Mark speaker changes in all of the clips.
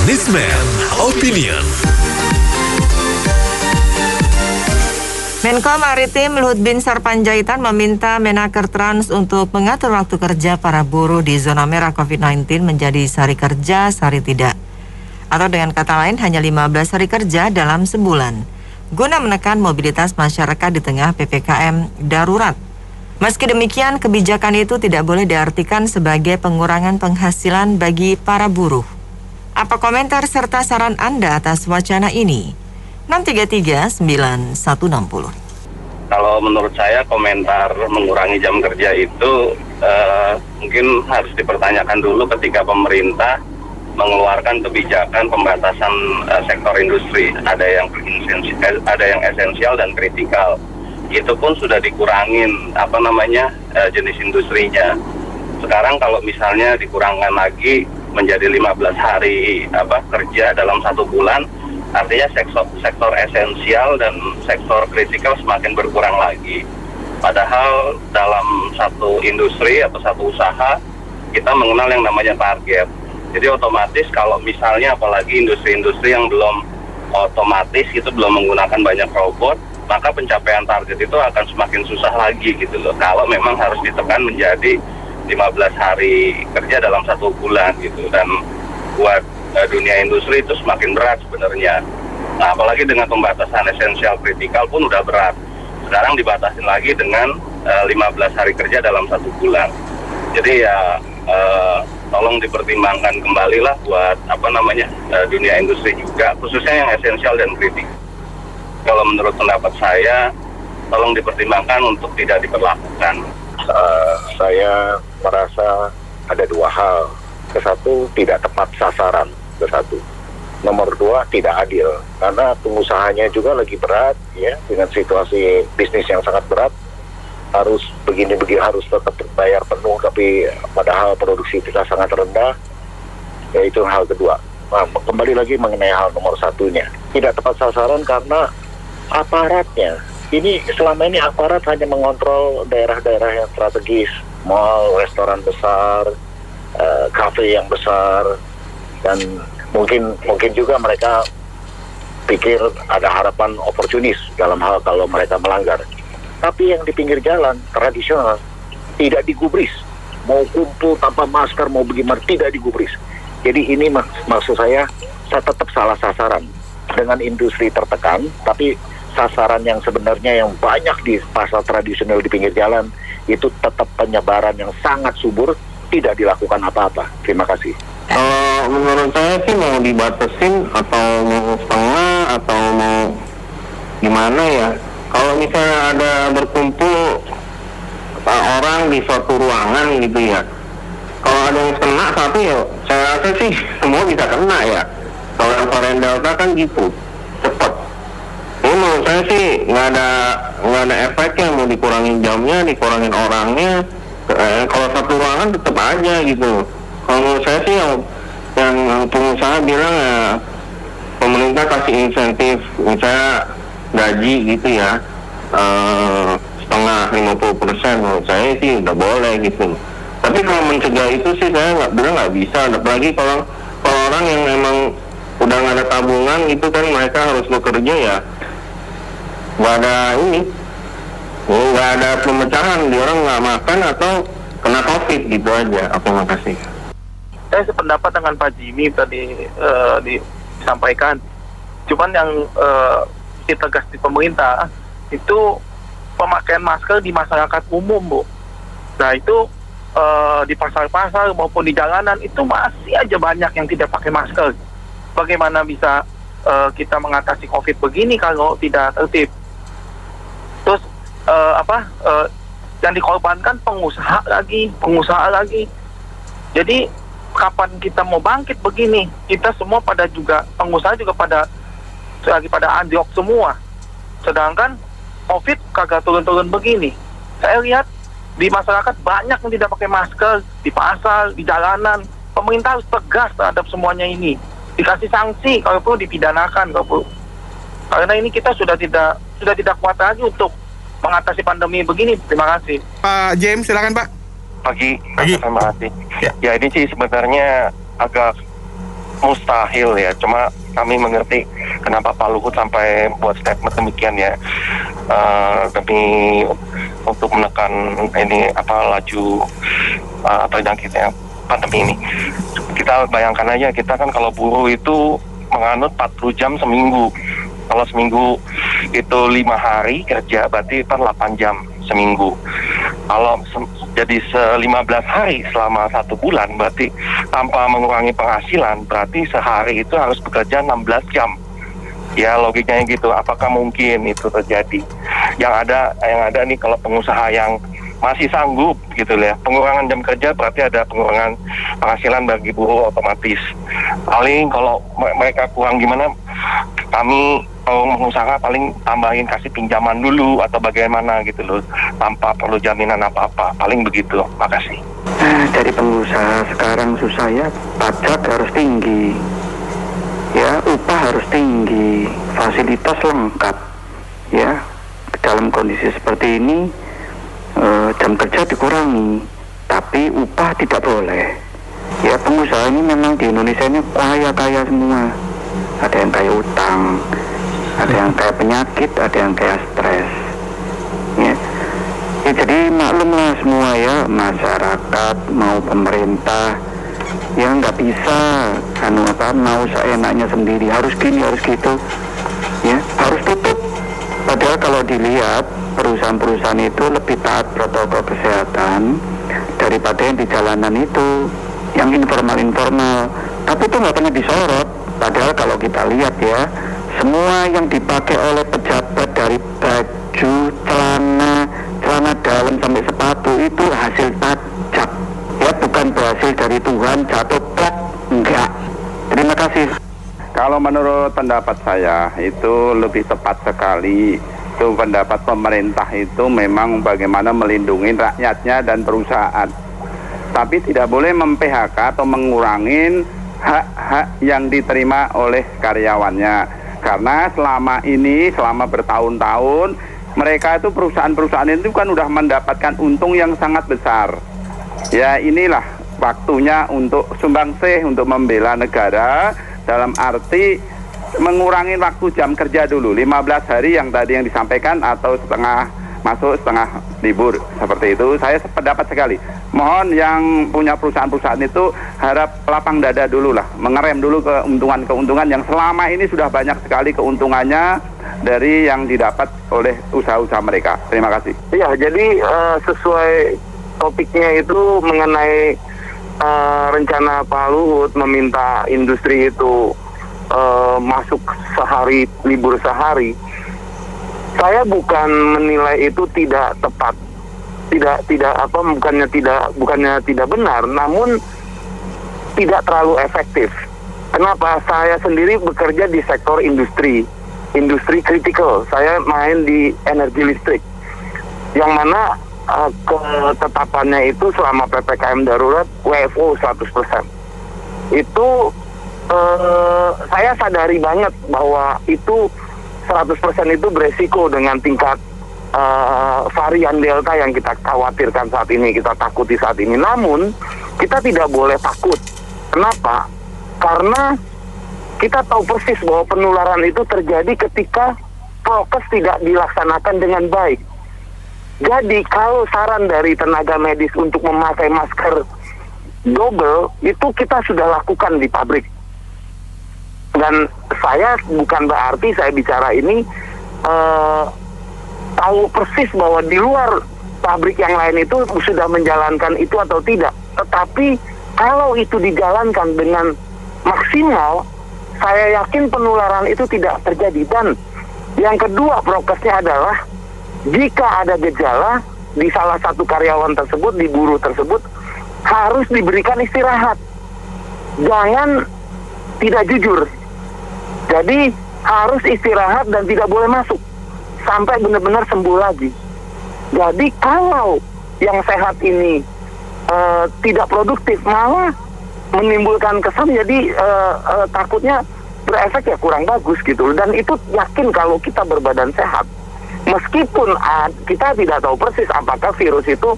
Speaker 1: Newsman Opinion.
Speaker 2: Menko Maritim Luhut Binsar Panjaitan meminta Menaker Trans untuk mengatur waktu kerja para buruh di zona merah COVID-19 menjadi sehari kerja, sehari tidak. Atau dengan kata lain hanya 15 hari kerja dalam sebulan, guna menekan mobilitas masyarakat di tengah PPKM darurat. Meski demikian, kebijakan itu tidak boleh diartikan sebagai pengurangan penghasilan bagi para buruh. Apa komentar serta saran Anda atas wacana ini? 633-9160.
Speaker 3: Kalau menurut saya komentar mengurangi jam kerja itu mungkin harus dipertanyakan dulu ketika pemerintah mengeluarkan kebijakan pembatasan sektor industri. Ada yang esensial dan kritikal. Itu pun sudah dikurangin jenis industrinya. Sekarang kalau misalnya dikurangkan lagi menjadi 15 hari kerja dalam 1 bulan, artinya sektor esensial dan sektor kritikal semakin berkurang lagi. Padahal dalam satu industri atau satu usaha kita mengenal yang namanya target. Jadi otomatis kalau misalnya apalagi industri-industri yang belum otomatis itu belum menggunakan banyak robot, maka pencapaian target itu akan semakin susah lagi gitu loh. Kalau memang harus ditekan menjadi 15 hari kerja dalam 1 bulan gitu, dan buat dunia industri itu semakin berat sebenarnya. Nah, apalagi dengan pembatasan esensial kritikal pun udah berat. Sekarang dibatasin lagi dengan 15 hari kerja dalam 1 bulan. Jadi ya tolong dipertimbangkan kembali lah buat dunia industri juga, khususnya yang esensial dan kritikal. Kalau menurut pendapat saya, tolong dipertimbangkan untuk tidak diberlakukan.
Speaker 4: Saya merasa ada 2 hal. Satu, tidak tepat sasaran. Satu. Nomor 2, tidak adil, karena pengusahanya juga lagi berat ya, dengan situasi bisnis yang sangat berat, harus begini harus tetap bayar penuh, tapi padahal produksi kita sangat rendah. Ya, itu hal kedua. Nah, kembali lagi mengenai hal nomor 1-nya, tidak tepat sasaran karena aparatnya. Ini selama ini aparat hanya mengontrol daerah-daerah yang strategis, mall, restoran besar, kafe yang besar, dan mungkin juga mereka pikir ada harapan oportunis dalam hal kalau mereka melanggar. Tapi yang di pinggir jalan tradisional tidak digubris, mau kumpul tanpa masker, mau bagaimana, tidak digubris. Jadi ini maksud saya tetap salah sasaran. Dengan industri tertekan, tapi sasaran yang sebenarnya yang banyak di pasar tradisional di pinggir jalan itu tetap penyebaran yang sangat subur, tidak dilakukan apa-apa. Terima kasih.
Speaker 5: Menurut saya sih mau dibatasin atau mau setengah atau mau gimana ya. Kalau misalnya ada berkumpul orang di suatu ruangan gitu ya, kalau ada yang kena satu ya saya rasa sih semua bisa kena ya. Kalau yang varian Delta kan gitu cepat. Ini menurut saya sih nggak ada efeknya, mau dikurangin jamnya, dikurangin orangnya. Kalau satu ruangan tetap aja gitu. Kalau menurut saya sih yang pengusaha bilang ya pemerintah kasih insentif, misalnya gaji gitu ya, setengah 50%, menurut saya sih udah boleh gitu. Tapi kalau mencegah itu sih saya nggak bisa. Apalagi kalau orang yang memang udah nggak ada tabungan gitu kan, mereka harus bekerja ya, nggak ada pemecahan, dia orang nggak makan atau kena COVID gitu aja. Terima kasih.
Speaker 6: Saya sependapat dengan Pak Jimmy tadi disampaikan. Cuman yang tegas di pemerintah itu pemakaian masker di masyarakat umum, Bu. Nah itu di pasar-pasar maupun di jalanan itu masih aja banyak yang tidak pakai masker. Bagaimana bisa kita mengatasi COVID begini kalau tidak tertib? Terus yang dikorbankan pengusaha lagi. Jadi kapan kita mau bangkit begini? Kita semua pengusaha juga pada anjlok semua. Sedangkan COVID kagak turun-turun begini. Saya lihat di masyarakat banyak yang tidak pakai masker, di pasar, di jalanan. Pemerintah harus tegas terhadap semuanya ini. Dikasih sanksi, kalau perlu dipidanakan, kalau perlu. Karena ini kita sudah tidak kuat lagi untuk mengatasi pandemi begini. Terima kasih.
Speaker 7: Pak James, silakan Pak.
Speaker 8: Pagi.
Speaker 7: Pagi.
Speaker 8: Terima kasih.
Speaker 7: Ya.
Speaker 8: Ya, ini sih sebenarnya agak
Speaker 5: mustahil ya. Cuma kami mengerti kenapa Pak Luhut sampai buat statement demikian ya, demi untuk menekan ini laju terjangkitnya pandemi ini. Kita bayangkan aja, kita kan kalau buruh itu menganut 40 jam seminggu. Kalau seminggu itu 5 hari kerja, berarti kan 8 jam seminggu. Kalau jadi 15 hari selama 1 bulan, berarti tanpa mengurangi penghasilan, berarti sehari itu harus bekerja 16 jam. Ya logikanya gitu. Apakah mungkin itu terjadi? Yang ada nih, kalau pengusaha yang masih sanggup gitu ya, pengurangan jam kerja berarti ada pengurangan penghasilan bagi buruh otomatis. Paling kalau mereka kurang gimana, kami pengusaha paling tambahin, kasih pinjaman dulu atau bagaimana gitu loh, tanpa perlu jaminan apa-apa, paling begitu. Makasih.
Speaker 7: Dari pengusaha sekarang susah ya, pajak harus tinggi, ya upah harus tinggi, fasilitas lengkap, ya. Dalam kondisi seperti ini jam kerja dikurangi, tapi upah tidak boleh. Ya pengusaha ini memang di Indonesia ini kaya semua, ada yang kaya utang, ada yang kaya penyakit, ada yang kaya stres. Ya, jadi maklumlah semua ya, masyarakat mau pemerintah, ya nggak bisa mau seenaknya sendiri, harus gini harus gitu, ya harus tutup. Padahal kalau dilihat perusahaan-perusahaan itu lebih taat protokol kesehatan daripada yang di jalanan itu, yang informal. Tapi itu nggak pernah disorot. Padahal kalau kita lihat ya, semua yang dipakai oleh pejabat dari baju, celana dalam sampai sepatu itu hasil pajak. Ya bukan berhasil dari Tuhan jatuh plak, enggak. Terima kasih.
Speaker 8: Kalau menurut pendapat saya itu lebih tepat sekali. Itu pendapat pemerintah itu memang bagaimana melindungi rakyatnya dan perusahaan. Tapi tidak boleh mem-PHK atau mengurangi hak-hak yang diterima oleh karyawannya. Karena selama bertahun-tahun mereka itu perusahaan-perusahaan itu kan udah mendapatkan untung yang sangat besar. Ya inilah waktunya untuk sumbangsih, untuk membela negara, dalam arti mengurangi waktu jam kerja dulu 15 hari yang tadi yang disampaikan, atau setengah libur seperti itu. Saya pendapat sekali, mohon yang punya perusahaan-perusahaan itu harap lapang dada dulu lah, mengerem dulu keuntungan yang selama ini sudah banyak sekali keuntungannya dari yang didapat oleh usaha-usaha mereka. Terima kasih.
Speaker 6: Iya, jadi sesuai topiknya itu mengenai rencana Pak Luhut meminta industri itu masuk sehari, libur sehari. Saya bukan menilai itu tidak tepat, bukannya tidak benar, namun tidak terlalu efektif. Kenapa? Saya sendiri bekerja di sektor industri kritikal. Saya main di energi listrik, yang mana ketetapannya itu selama PPKM darurat WFO 100%. Itu saya sadari banget bahwa itu 100% itu beresiko dengan tingkat varian Delta yang kita khawatirkan saat ini, kita takuti saat ini. Namun kita tidak boleh takut. Kenapa? Karena kita tahu persis bahwa penularan itu terjadi ketika prokes tidak dilaksanakan dengan baik. Jadi kalau saran dari tenaga medis untuk memakai masker double, itu kita sudah lakukan di pabrik. Dan saya bukan berarti saya bicara ini tahu persis bahwa di luar pabrik yang lain itu sudah menjalankan itu atau tidak. Tetapi kalau itu dijalankan dengan maksimal, saya yakin penularan itu tidak terjadi. Dan yang kedua prokesnya adalah, jika ada gejala di salah satu karyawan tersebut, di buruh tersebut, harus diberikan istirahat. Jangan tidak jujur. Jadi harus istirahat dan tidak boleh masuk sampai benar-benar sembuh lagi. Jadi kalau yang sehat ini tidak produktif, malah menimbulkan kesan, jadi takutnya berefek ya kurang bagus gitu. Dan itu yakin kalau kita berbadan sehat, meskipun kita tidak tahu persis apakah virus itu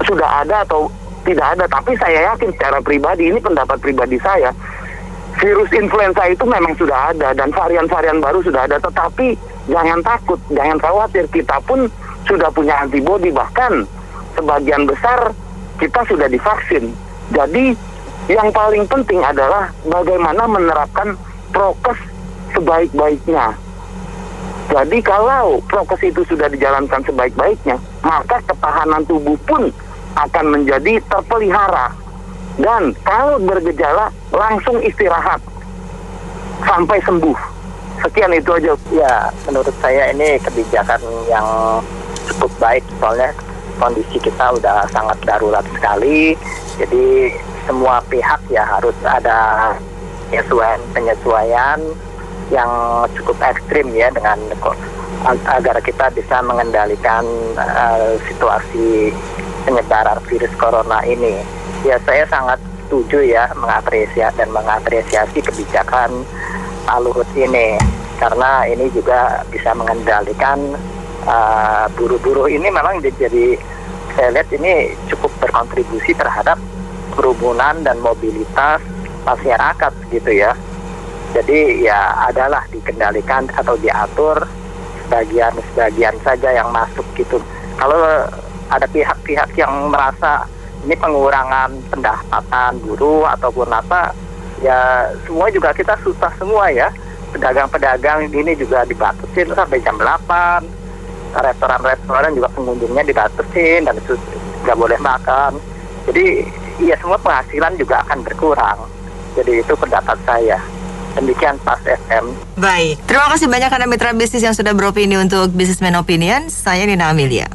Speaker 6: sudah ada atau tidak ada, tapi saya yakin secara pribadi, ini pendapat pribadi saya,
Speaker 7: virus influenza itu memang sudah ada dan varian-varian baru sudah ada, tetapi jangan takut, jangan khawatir, kita pun sudah punya antibodi, bahkan sebagian besar kita sudah divaksin. Jadi yang paling penting adalah bagaimana menerapkan prokes sebaik-baiknya. Jadi kalau prokes itu sudah dijalankan sebaik-baiknya, maka ketahanan tubuh pun akan menjadi terpelihara. Dan kalau bergejala, langsung istirahat sampai sembuh. Sekian itu aja.
Speaker 9: Ya, menurut saya ini kebijakan yang cukup baik, soalnya kondisi kita udah sangat darurat sekali. Jadi semua pihak ya harus ada penyesuaian yang cukup ekstrim ya, dengan agar kita bisa mengendalikan situasi penyebaran virus corona ini. Ya, saya sangat setuju ya mengapresiasi kebijakan Pak Luhut ini, karena ini juga bisa mengendalikan buruh-buruh ini. Memang jadi saya lihat ini cukup berkontribusi terhadap kerumunan dan mobilitas masyarakat gitu ya. Jadi ya adalah dikendalikan atau diatur sebagian saja yang masuk gitu. Kalau ada pihak-pihak yang merasa ini pengurangan pendapatan buruh ataupun apa, ya semua juga kita susah semua ya. Pedagang-pedagang ini juga dibatasin sampai jam 8. Restoran-restoran juga pengunjungnya dibatasin dan nggak boleh makan. Jadi ya semua penghasilan juga akan berkurang. Jadi itu pendapat saya. Demikian Pas FM.
Speaker 2: Baik, terima kasih banyak Anda mitra bisnis yang sudah beropini untuk Businessman Opinion. Saya Nina Amelia.